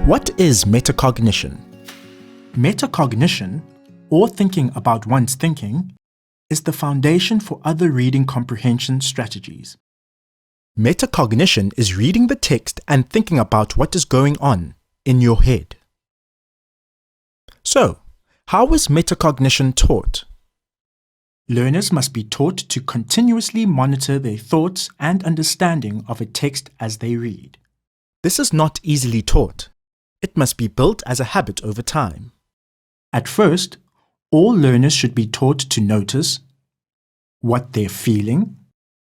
What is metacognition? Metacognition, or thinking about one's thinking, is the foundation for other reading comprehension strategies. Metacognition is reading the text and thinking about what is going on in your head. So, how is metacognition taught? Learners must be taught to continuously monitor their thoughts and understanding of a text as they read. This is not easily taught. It must be built as a habit over time. At first, all learners should be taught to notice what they're feeling,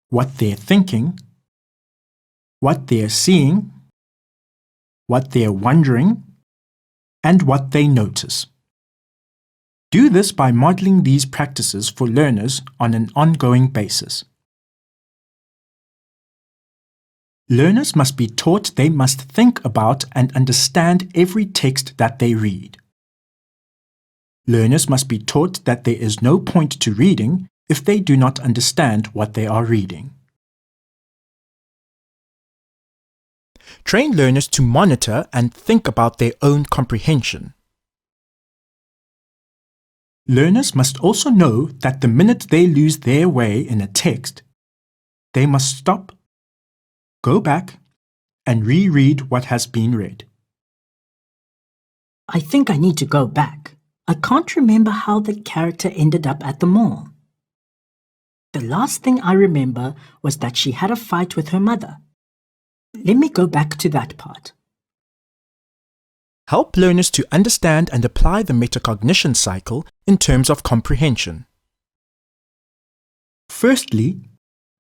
what they're thinking, what they're seeing, what they're wondering, and what they notice. Do this by modeling these practices for learners on an ongoing basis. Learners must be taught they must think about and understand every text that they read. Learners must be taught that there is no point to reading if they do not understand what they are reading. Train learners to monitor and think about their own comprehension. Learners must also know that the minute they lose their way in a text, they must stop, go back, and reread what has been read. I think I need to go back. I can't remember how the character ended up at the mall. The last thing I remember was that she had a fight with her mother. Let me go back to that part. Help learners to understand and apply the metacognition cycle in terms of comprehension. Firstly,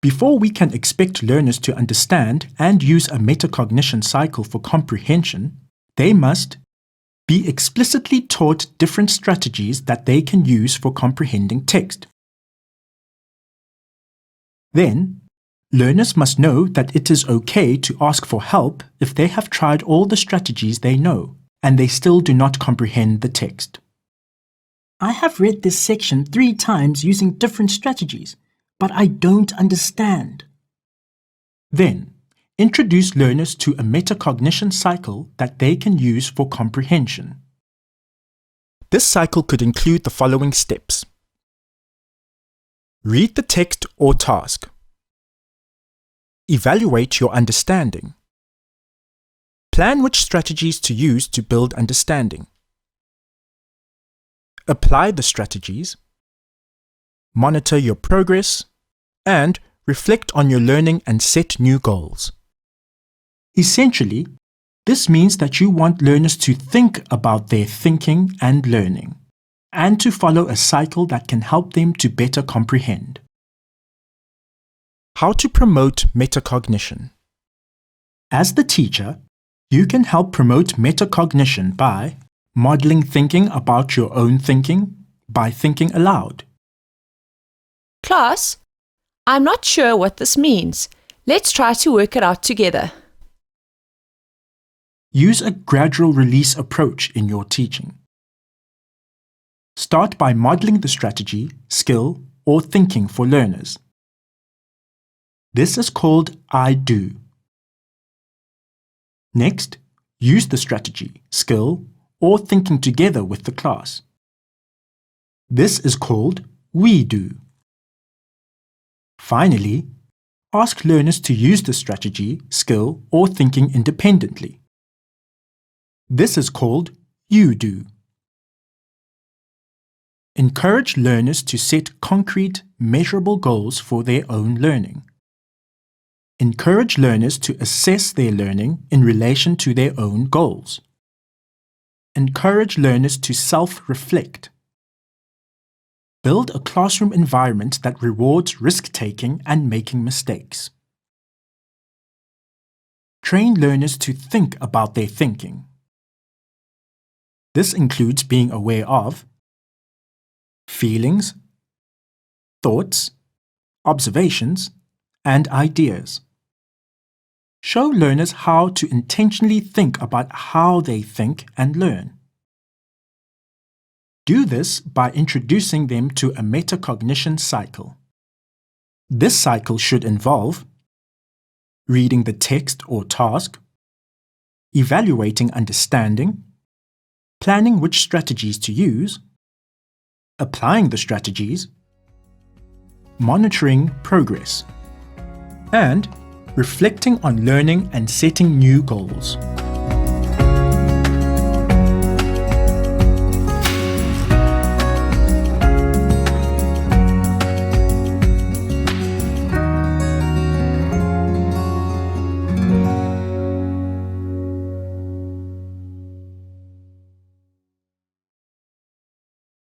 before we can expect learners to understand and use a metacognition cycle for comprehension, they must be explicitly taught different strategies that they can use for comprehending text. Then, learners must know that it is okay to ask for help if they have tried all the strategies they know and they still do not comprehend the text. I have read this section 3 times using different strategies, but I don't understand. Then, introduce learners to a metacognition cycle that they can use for comprehension. This cycle could include the following steps. Read the text or task. Evaluate your understanding. Plan which strategies to use to build understanding. Apply the strategies. Monitor your progress. And reflect on your learning and set new goals. Essentially, this means that you want learners to think about their thinking and learning, and to follow a cycle that can help them to better comprehend. How to promote metacognition? As the teacher, you can help promote metacognition by modeling thinking about your own thinking by thinking aloud. Class, I'm not sure what this means. Let's try to work it out together. Use a gradual release approach in your teaching. Start by modeling the strategy, skill, or thinking for learners. This is called I do. Next, use the strategy, skill, or thinking together with the class. This is called we do. Finally, ask learners to use the strategy, skill, or thinking independently. This is called you do. Encourage learners to set concrete, measurable goals for their own learning. Encourage learners to assess their learning in relation to their own goals. Encourage learners to self-reflect. Build a classroom environment that rewards risk-taking and making mistakes. Train learners to think about their thinking. This includes being aware of feelings, thoughts, observations, and ideas. Show learners how to intentionally think about how they think and learn. Do this by introducing them to a metacognition cycle. This cycle should involve reading the text or task, evaluating understanding, planning which strategies to use, applying the strategies, monitoring progress, and reflecting on learning and setting new goals.